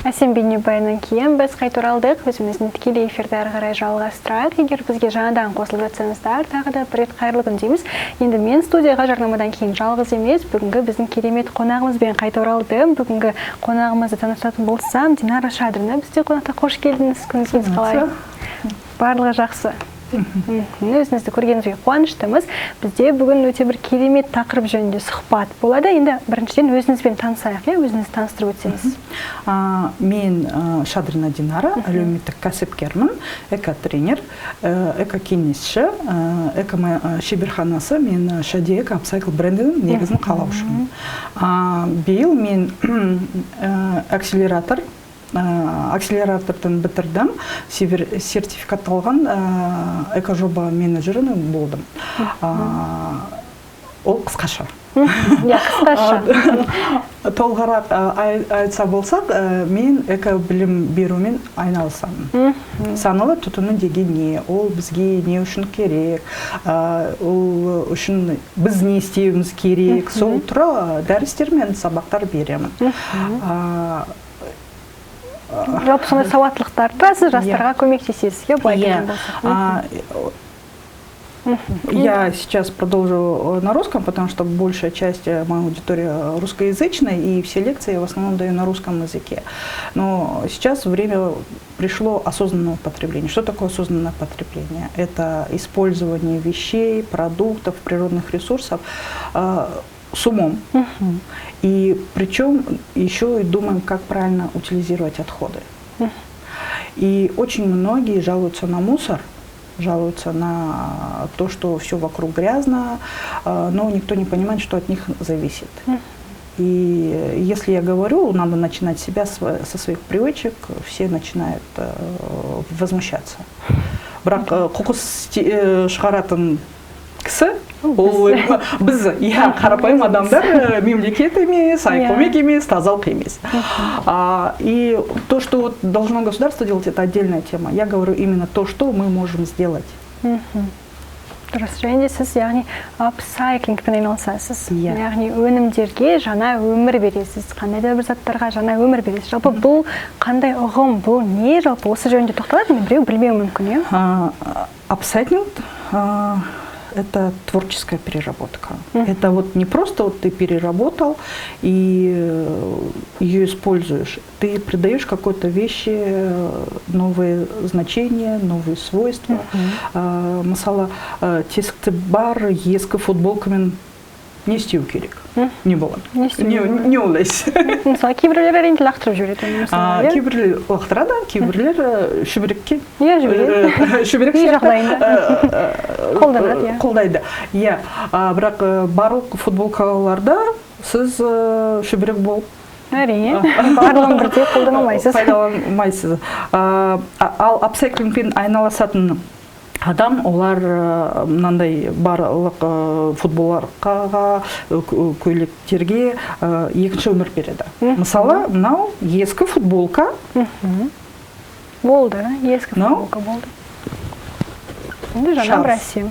Әсем бейнебаяннан кейін біз қайта оралдық. Өзіміздің тікелей эфирді әрі қарай жалғастырайық. Егер бізге жаңадан қосылып жатсаңыздар, тағы да бір рет қайырлы күн дейміз. Енді мен студияға жарнамадан кейін жалғыз емес, бүгінгі біздің керемет қонағымызбен қайта оралдым. Бүгінгі қонағымызды таныстыратын болсам, Динара Шадрина. Бізде қонақта қош келдіңіз. Күніңіз қалай? Барлығы жақсы. Өзіңізді көргеніңізге қуаныштымыз. Бізде бүгін өте бір керемет тақырып жөнінде сұхбат болады. Енді біріншіден өзіңізбен танысайық, өзіңізді таныстырып өтсеңіз. Мен Шадрина Динара, әлеуметтік кәсіпкермін, экотренер, экокеңесші, шеберханасы, мен Шади Эко Апсайкл брендінің негізін қалаушымын. Биыл мен акселератордан бітірдім, сертификатталған экожоба менеджерінің болдым. Ол қысқаша. Толғарақ айтса болсақ, мен экобілім берумен айналысамын. Саналы тұтыну деген не, ол бізге не үшін керек, ол үшін біз не істеуіміз керек, сол тұра дәрістер мен сабақтар беремін. Жалпы сондай сауаттылықтарды сіз жастарға көмектесесіз, былай айтқан болсақ. Я сейчас продолжу на русском, потому что большая часть моей аудитории русскоязычная, и все лекции в основном даю на русском языке. Но сейчас время пришло осознанного потребления. Что такое осознанное потребление? Это использование вещей, продуктов, природных ресурсов с умом. И причем еще и думаем, как правильно утилизировать отходы. И очень многие жалуются на мусор, жалуются на то, что все вокруг грязно, но никто не понимает, что от них зависит. И если я говорю, надо начинать себя со своих привычек, все начинают возмущаться. Бірақ қоқыс шығаратын кісі, біз қарапайым адамдар, мемлекет емес, айқомек емес, тазалық емес. И то, что должно государство делать, это отдельная тема. Я говорю именно то, что мы можем сделать. Дұрыс, және сіз яғни апсайклингпен айналысасыз. Яғни өнімдерге жаңа өмір бересіз, қандай да бір заттарға жаңа өмір бересіз. Жалпы бұл қандай ұғым, бұл не жалпы осы жөнінде тоқталады, мен біреу білмеуі мүмкін. Апсайклинг это творческая переработка. Это вот не просто вот ты переработал и ее используешь. Ты придаешь какой-то вещи новые значения, новые свойства. Мысалы, тесікті бар, ескі футболкамен не істеу керек. Не болады. Не олайсыз. Мысалы, кейбіреулер әрине лақтырып жібереді. Кейбіреулер лақтырады, кейбіреулер шүберекке. Шүберек жағдайында қолдайды. Бірақ барлық футболкаларда сіз шүберек болып әрине, барлығын бірдей қолданылмайсыз. Ал апсайклингпен айналысатын адам, олар мынандай барлық футболкаға, көйлектерге екінші өмір береді. Мысалы, мынау ескі футболка. Болды, ескі футболка болды. Енді жаңа бір әсем.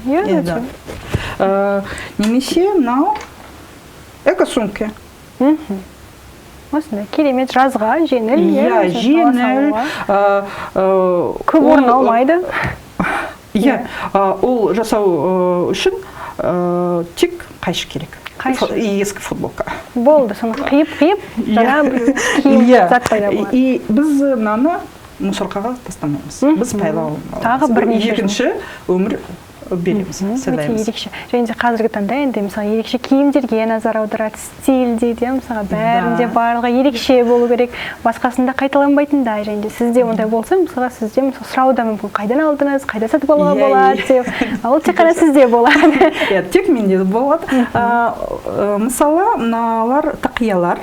Немесе мынау эко-сумке. Осындай керемет жазға, жеңіл. Жеңіл. Көп орын алмайды. Ол жасау үшін тек қайшы керек. Ескі футболка. Болды, соны қиып, жаңа бір киім зат пайда болады. И біз наны мусоркаға тастамаймыз. Біз пайдаланамыз. Тағы бірнеше екінші өмір береміз. Ерекше. Және де қазіргі таңда енді мысалы ерекше киімдерге назар аударады, стиль дейді, мысалы бәрінде барлығы ерекше болу керек, басқасында қайталанбайтындай. Және де сізде ондай болса, мысалы сізде сұрауда мүмкін қайдан алдыңыз, қайда сатып алуға болады деп. Ол тек қана сізде болады. Тек менде болады. Мысалы, мыналар тақиялар,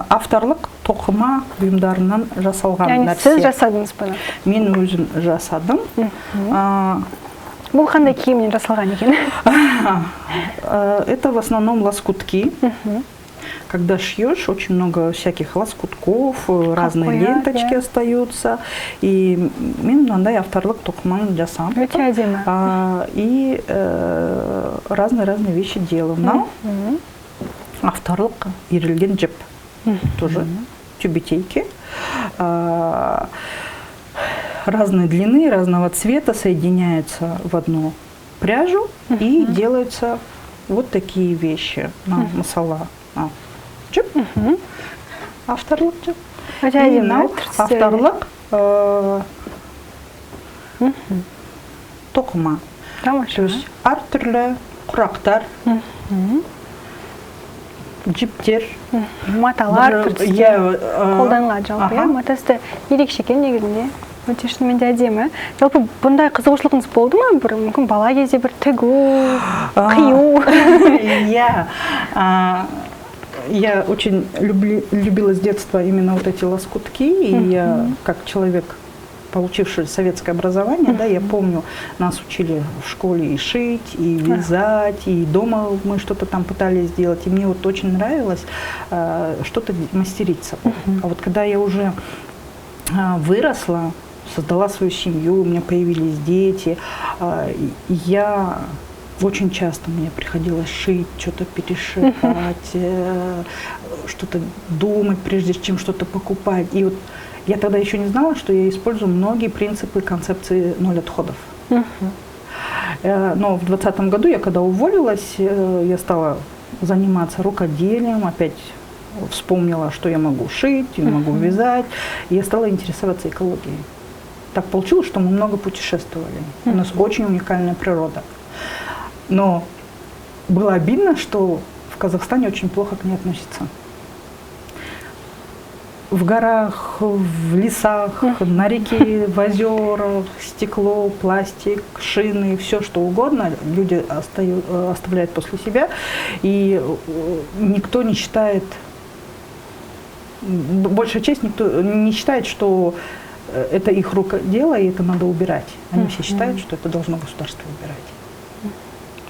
авторлық тоқыма бұйымдарынан жасалған нәрсе. Сіз жасадыңыз бұны? Мен өзім жасадым. Бұл қандай киімнен жасалған екен? Это в основном лоскутки. Когда шьешь, очень много всяких лоскутков, разные ленточки остаются. И мен мынандай авторлық тоқыманы жасам. Өте әдемі. И разные вещи делаю. Авторлық иірілген жіп тоже. тюбетейки, разной длины, разного цвета соединяются в одну пряжу и делаются вот такие вещи на масала. Авторлық. Авторлық тоқыма. То есть әртүрлі құрақтар, жіптер, маталар қолданылады жалпы. Матасы ерекше екен негізінде. Өте шынымен де әдемі. Жалпы бұндай қызығушылығыңыз болды ма? Мүмкін бала кезде бір тігу, қию. Я очень любила с детства именно вот эти лоскутки, и я, как человек, получивший советское образование, да, я помню, нас учили в школе и шить, и вязать, и дома мы что-то там пытались сделать, и мне вот очень нравилось что-то мастерить собой. А вот когда я уже выросла, создала свою семью, у меня появились дети, я очень часто мне приходилось шить, что-то перешивать, что-то думать, прежде чем что-то покупать. И вот я тогда еще не знала, что я использую многие принципы концепции «ноль отходов». Но в 2020 году я когда уволилась, я стала заниматься рукоделием, опять вспомнила, что я могу шить, я могу вязать, и я стала интересоваться экологией. Так получилось, что мы много путешествовали. У нас очень уникальная природа. Но было обидно, что в Казахстане очень плохо к ней относятся. В горах, в лесах, на реке, в озерах, стекло, пластик, шины, все что угодно люди оставляют после себя. И никто не считает, большая часть никто не считает, что это их рук дело и это надо убирать. Они все считают, что это должно государство убирать.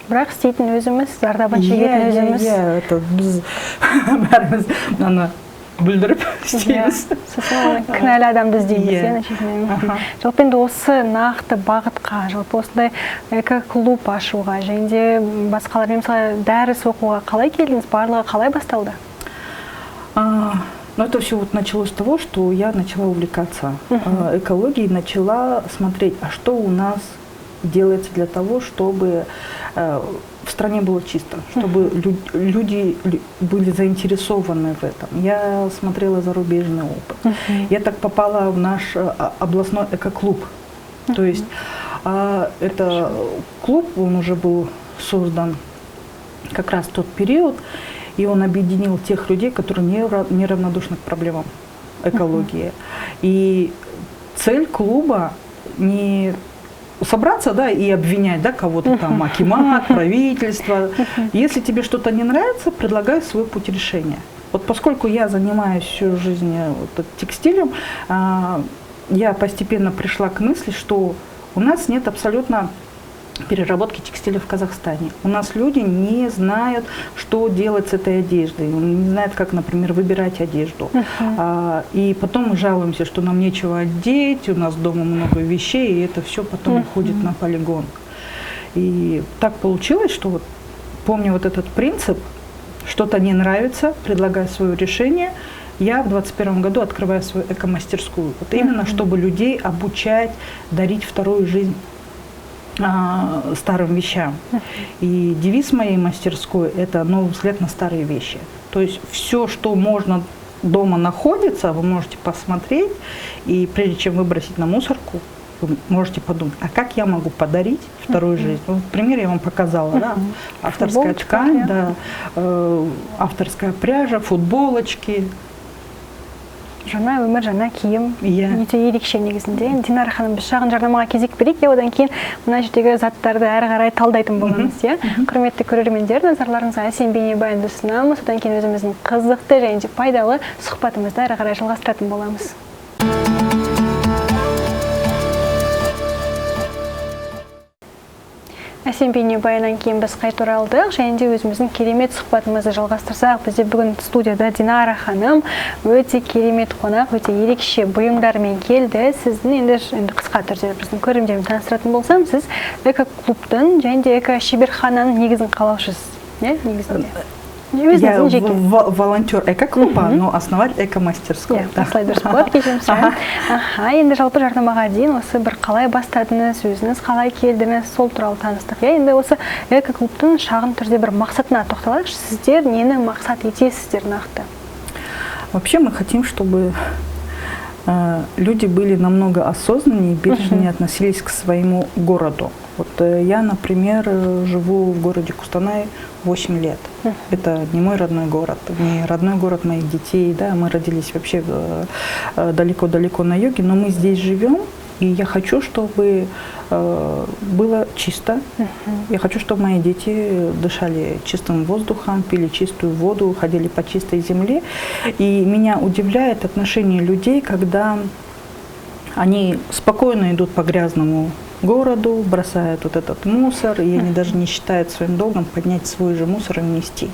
Бірақ істейтін өзіміз, зардабын шегетін өзіміз. Это біз бәріміз ана бүлдіріп істейміз. Сосын кінәлі адамды іздейміз. Жалпы енді осы нақты бағытқа, жалпы осындай эко-клуб ашуға, және де басқалармен мысалы дәріс оқуға қалай келдіңіз, барлығы қалай басталды? Но это все вот началось с того, что я начала увлекаться экологией, начала смотреть, а что у нас делается для того, чтобы в стране было чисто, чтобы люди были заинтересованы в этом. Я смотрела зарубежный опыт. Я так попала в наш областной эко-клуб. То есть это клуб, он уже был создан как раз в тот период, и он объединил тех людей, которые неравнодушны к проблемам экологии. И цель клуба не собраться, да, и обвинять, да, кого-то там, акимат, правительство. Если тебе что-то не нравится, предлагай свой путь решения. Вот поскольку я занимаюсь всю жизнь вот, текстилем, я постепенно пришла к мысли, что у нас нет абсолютно переработки текстиля в Казахстане. У нас люди не знают, что делать с этой одеждой, не знают, как, например, выбирать одежду. И потом мы жалуемся, что нам нечего одеть, у нас дома много вещей, и это все потом уходит на полигон. И так получилось, что вот, помню вот этот принцип, что-то не нравится, предлагай свое решение. Я в 2021 году открываю свою эко-мастерскую. Вот именно, чтобы людей обучать, дарить вторую жизнь старым вещам. И девиз моей мастерской – это новый взгляд на старые вещи. То есть все, что можно дома находится, вы можете посмотреть, и прежде чем выбросить на мусорку, вы можете подумать, а как я могу подарить вторую жизнь? Вот пример я вам показала, да? Авторская ткань, да, авторская пряжа, футболочки. Жаңа өмір, жаңа киім, өте ерекше негізінде. Динара ханым, біз шағын жарнамаға кезек берейік, одан кейін мына жердегі заттарды әрі қарай талдайтын боламыз. Құрметті көрермендер, назарларыңызға әсем бейнебаянды ұсынамыз, одан кейін өзіміздің қызықты және де пайдалы сұхбатымызды әрі қарай жалғастыратын боламыз. Әсем бейнебаяннан кейін біз қайта оралдық, және де өзіміздің керемет сұхбатымызды жалғастырсақ, бізде бүгін студияда Динара ханым өте керемет қонақ, өте ерекше бұйымдармен келді. Сіздің енді қысқа түрде біздің көрермендермен таныстыратын болсам, сіз эко-клубтың және де эко-шеберхананың негізін қалаушысыз, негізінде. Я волонтер эко-клуба, но основатель эко-мастерской. Осылай дұрыс болады кешірім. Енді жалпы жарнамаға дейін осы бір қалай бастадыңыз, өзіңіз қалай келдіңіз, сол туралы таныстық. Енді осы эко-клубтың шағын түрде бір мақсатына тоқталайықшы. Сіздер нені мақсат етесіздер нақты? Вообще мы хотим, чтобы люди были намного осознаннее и бережнее относились к своему городу. Вот я, например, живу в городе Кустанай 8 лет. Это не мой родной город, не родной город моих детей. Да? Мы родились вообще далеко-далеко на юге, но мы здесь живем. И я хочу, чтобы было чисто. Я хочу, чтобы мои дети дышали чистым воздухом, пили чистую воду, ходили по чистой земле. И меня удивляет отношение людей, когда они спокойно идут по грязному городу, бросают вот этот мусор, и они даже не считают своим долгом поднять свой же мусор и внести.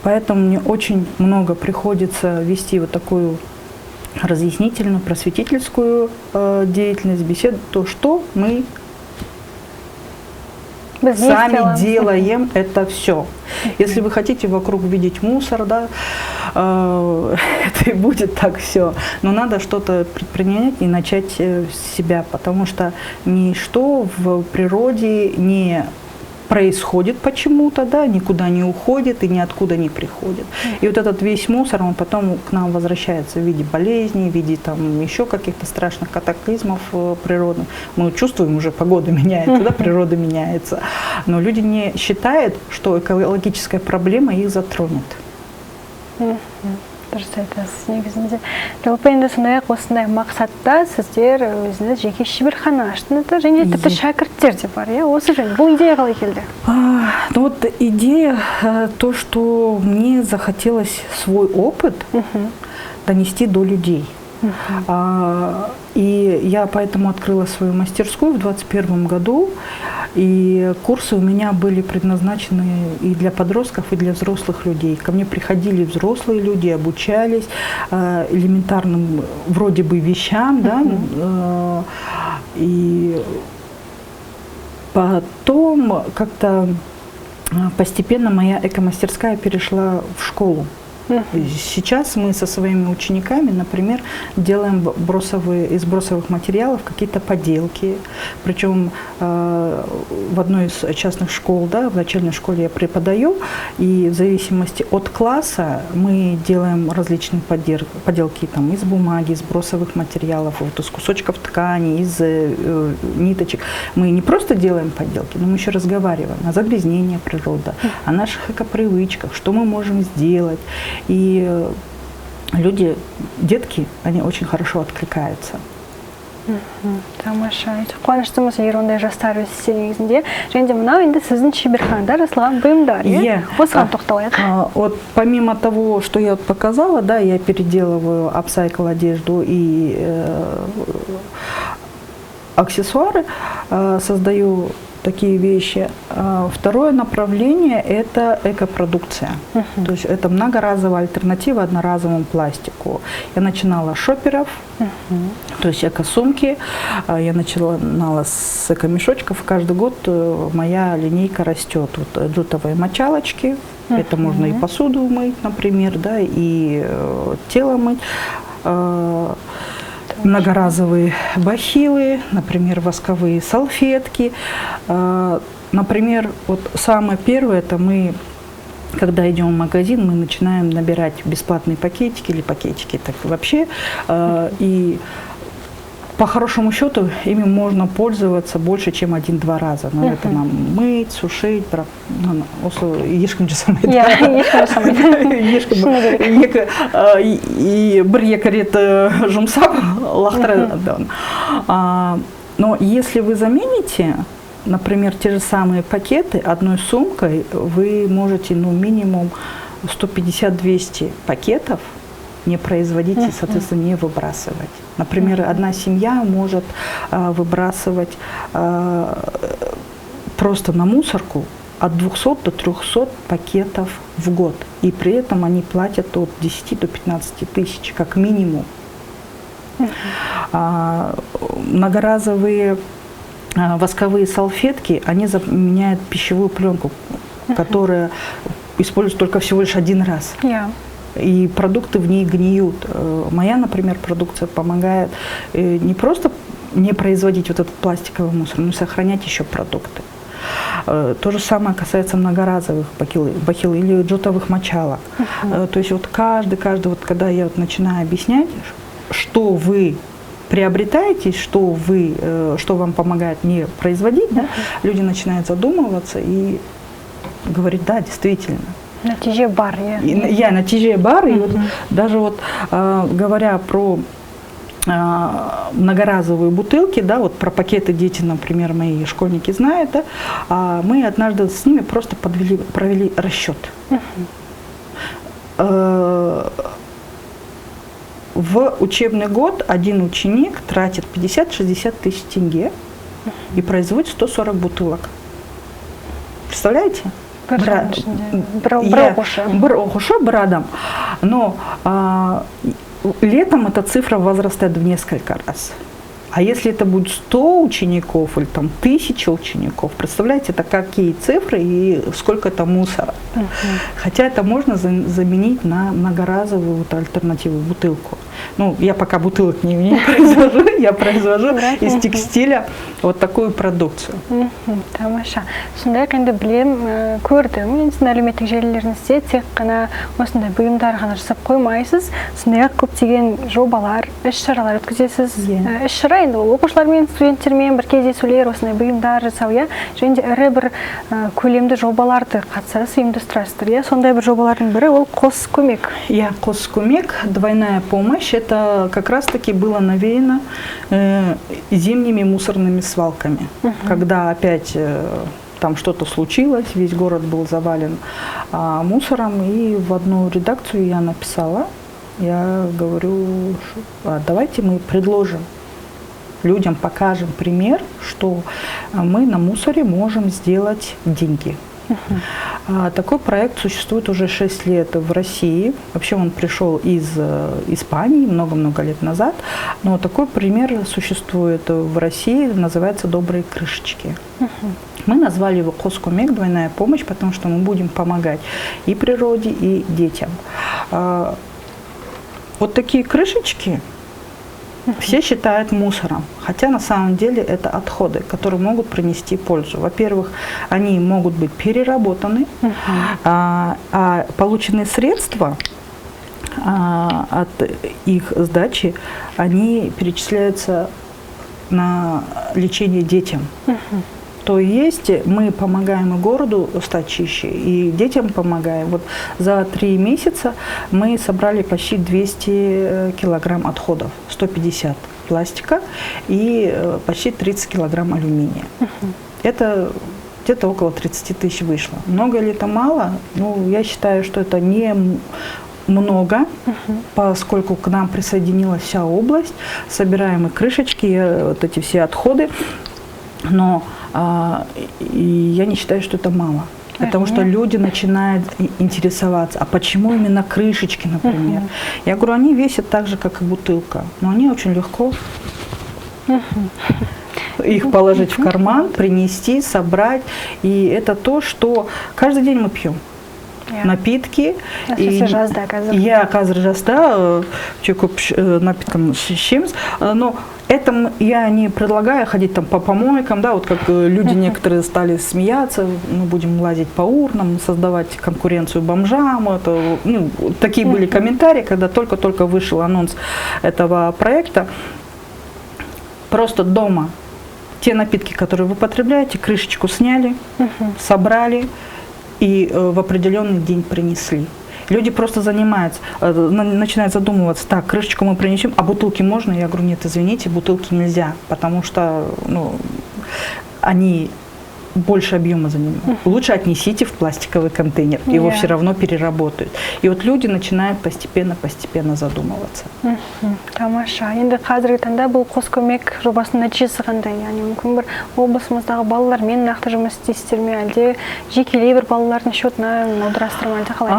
Поэтому мне очень много приходится вести вот такую разъяснительную, просветительскую деятельность, беседу, то, что мы сами делаем, это все. Если вы хотите вокруг видеть мусор, да, это и будет так все. Но надо что-то предпринять и начать с себя, потому что ничто в природе не происходит почему-то, да, никуда не уходит и ниоткуда не приходит. И вот этот весь мусор, он потом к нам возвращается в виде болезней, в виде там еще каких-то страшных катаклизмов природных. Мы чувствуем, уже погода меняется, да, природа меняется. Но люди не считают, что экологическая проблема их затронет. Дұрыс айтасыз, негізінде. Жалпы енді сондай-ақ осындай мақсатта сіздер өзіңіз жеке шеберхана аштыңыздар, және тіпті шәкірттер де бар, иә? Осы жөн, бұл идея қалай келді? Ну вот идея, то, что мне захотелось свой опыт донести до людей. И я поэтому открыла свою мастерскую в 2021 году. И курсы у меня были предназначены и для подростков, и для взрослых людей. Ко мне приходили взрослые люди, обучались элементарным вроде бы вещам, да, и потом как-то постепенно моя эко-мастерская перешла в школу. Сейчас мы со своими учениками, например, делаем из бросовых материалов какие-то поделки. Причем в одной из частных школ, да, в начальной школе я преподаю, и в зависимости от класса мы делаем различные поделки там, из бумаги, из бросовых материалов, вот, из кусочков ткани, из ниточек. Мы не просто делаем поделки, но мы еще разговариваем о загрязнении природы, о наших экопривычках, что мы можем сделать. И люди, детки, они очень хорошо откликаются. Тамаша. Қуаныштымыз егер ондай жастар өссе негізінде. Және де мынау енді сіздің шеберханада жасалған бұйымдар, иә? Осыған тоқталайық. Вот помимо того, что я показала, да, я переделываю апсайкл одежду и аксессуары, создаю такие вещи. Второе направление – это экопродукция. То есть это многоразовая альтернатива одноразовому пластику. Я начинала с шоперов, то есть эко-сумки. Я начинала с эко-мешочков. Каждый год моя линейка растет. Вот джутовые мочалочки. Это можно и посуду мыть, например, да, и тело мыть. Многоразовые бахилы, например, восковые салфетки. Например, вот самое первое, это мы, когда идем в магазин, мы начинаем набирать бесплатные пакетики или пакетики так вообще. И по хорошему счету ими можно пользоваться больше, чем 1-2 раза. Но это нам мыть, сушить, ешкім жасамайды. И бір-екі рет жұмсап лақтырады. Но если вы замените, например, те же самые пакеты одной сумкой, вы можете, ну, минимум 150-200 пакетов не производить и, соответственно, не выбрасывать. Например, одна семья может выбрасывать просто на мусорку от 200 до 300 пакетов в год. И при этом они платят от 10 до 15 тысяч, как минимум. Многоразовые восковые салфетки, они заменяют пищевую пленку, которая используют только всего лишь один раз. И продукты в ней гниют. Моя, например, продукция помогает не просто не производить вот этот пластиковый мусор, но и сохранять еще продукты. То же самое касается многоразовых бахил или джутовых мочалок. То есть вот каждый, вот когда я вот начинаю объяснять, что вы приобретаете, что вам помогает не производить, да, люди начинают задумываться и говорить, да, действительно. Натиже бар. Натиже бар. И вот даже вот говоря про многоразовые бутылки, да, вот про пакеты дети, например, мои школьники знают, да, мы однажды с ними просто провели расчет. В учебный год один ученик тратит 50-60 тысяч тенге и производит 140 бутылок. Представляете? Брадом. Но летом эта цифра возрастает в несколько раз. А если это будет 100 учеников или там 1000 учеников, представляете, это какие цифры и сколько это мусора. Хотя это можно заменить на многоразовую вот альтернативную бутылку. Ну, я пока бутылок не произвожу, я произвожу из текстиля вот такую продукцию. Тамаша. Сондай енді білем, көрдім, енді әлеуметтік желілеріңізде тек қана осындай бұйымдар ғана жасап қоймайсыз, сондай-ақ көптеген жобалар, іс-шаралар өткізесіз. Іс-шара енді ол оқушылармен, студенттермен бір кездесулер, осындай бұйымдар жасау, және де ірі бір көлемді жобаларды қатысасыз, ұйымдастырасыздар. Сондай бір жобалардың бірі ол қос көмек. Қос көмек, двойная помощь. Это как раз-таки было навеяно зимними мусорными свалками. Когда опять там что-то случилось, весь город был завален мусором, и в одну редакцию я написала, я говорю, давайте мы предложим людям, покажем пример, что мы на мусоре можем сделать деньги. Такой проект существует уже 6 лет в России. Вообще он пришел из Испании много-много лет назад. Но такой пример существует в России, называется «Добрые крышечки». Мы назвали его «Қос көмек», двойная помощь, потому что мы будем помогать и природе, и детям. Вот такие крышечки все считают мусором, хотя на самом деле это отходы, которые могут принести пользу. Во-первых, они могут быть переработаны, а полученные средства от их сдачи, они перечисляются на лечение детям. То есть мы помогаем и городу стать чище, и детям помогаем. Вот за 3 месяца мы собрали почти 200 килограмм отходов, 150 пластика и почти 30 килограмм алюминия. Это где-то около 30 тысяч вышло. Много ли это мало? Ну, я считаю, что это не много, поскольку к нам присоединилась вся область, собираем и крышечки, и вот эти все отходы. Но и я не считаю, что это мало. Потому что люди начинают интересоваться, а почему именно крышечки, например. Я говорю, они весят так же, как и бутылка, но они очень легко их положить в карман, принести, собрать. И это то, что каждый день мы пьем. Напитки. Я казржаста, напиткам щемс, но это я не предлагаю ходить там по помойкам, да, вот как люди некоторые стали смеяться, мы будем лазить по урнам, создавать конкуренцию бомжам, это, ну, такие были комментарии, когда только-только вышел анонс этого проекта. Просто дома те напитки, которые вы потребляете, крышечку сняли, собрали и в определенный день принесли. Люди просто занимаются, начинают задумываться, так, крышечку мы принесем, а бутылки можно? Я говорю, нет, извините, бутылки нельзя, потому что они больше объема занимают. Лучше отнесите в пластиковый контейнер, его все равно переработают. И вот люди начинают постепенно задумываться. Тамаша. Енді қазіргі таңда бұл қос көмек жобасының нәтижесі қандай? Яғни мүмкін бір облысымыздағы балалармен нақты жұмыс істейсіздер ме, әлде жекелей бір балалардың счетына аударасыздар ма, әлде қалай?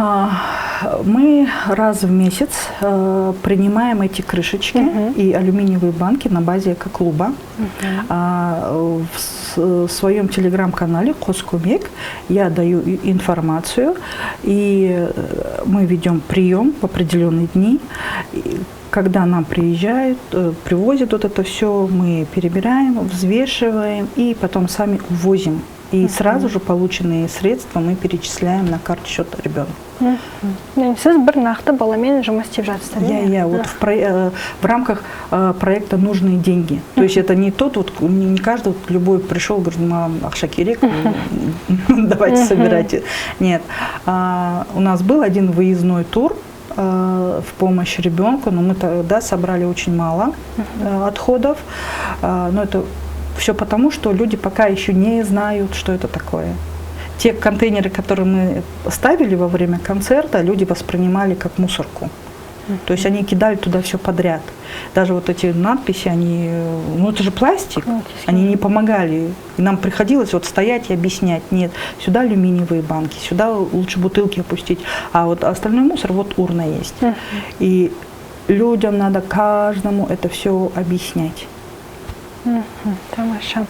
Мы раз в месяц принимаем эти крышечки и алюминиевые банки на базе экоклуба. В своем телеграм телеграм-канале «Коскумек». Я даю информацию, и мы ведем прием в определенные дни. Когда нам приезжают, привозят вот это все, мы перебираем, взвешиваем и потом сами увозим. И сразу же полученные средства мы перечисляем на карту счета ребенка. Сіз бір нақты баламен жұмыс істеп жатсыздар. Я вот в рамках проекта «Нужные деньги». То есть это не тот, вот, не каждый, вот, любой пришел, говорит, мам, ақша керек, давайте собирайте. Нет. У нас был один выездной тур в помощь ребенку, но мы тогда собрали очень мало отходов. Но это все потому, что люди пока еще не знают, что это такое. Те контейнеры, которые мы ставили во время концерта, люди воспринимали как мусорку. То есть они кидали туда все подряд. Даже вот эти надписи, они, ну это же пластик, они не помогали. И нам приходилось вот стоять и объяснять: нет, сюда алюминиевые банки, сюда лучше бутылки опустить, а вот остальной мусор, вот урна есть. И людям надо каждому это все объяснять. Тамаша.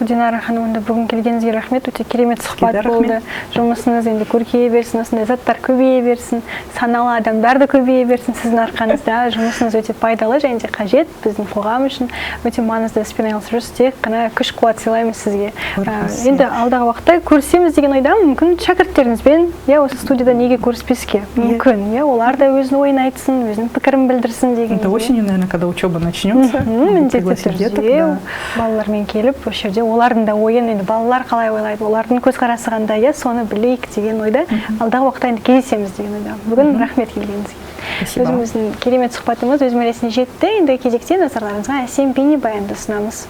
Динара ханымында бүгін келгеніңізге рахмет, өте керемет сұхбат болды. Жұмысыңыз енді көркейе берсін, осындай заттар көбейе берсін, саналы адамдар да көбейе берсін сіздің арқаңызда. Жұмысыңыз өте пайдалы және де қажет біздің қоғам үшін. Өте маңызды іспен айналысып жүрсіз. Тек қана күш-қуат сыйлаймыз сізге. Енді алдағы уақытта көрісеміз деген ойдамын. Мүмкін шәкірттеріңізбен, осы студияда неге көріспеске? Мүмкін, олар да өзінің ойын айтсын, өзінің пікірін білдірсін деген. Это осенью, наверное, когда учеба начнется. Міндетті түрде балалармен келіп, осы жерде олардың да ойын, енді балалар қалай ойлайды, олардың көзқарасы қандай, соны білейік деген ойда, алдағы уақытта енді кездесеміз деген ойда. Бүгін рахмет келгеніңізге. Өзіміздің керемет сұхбатымыз өз мәресіне жетті. Енді кезекте назарларыңызға әсем бейнебаянды ұсынамыз.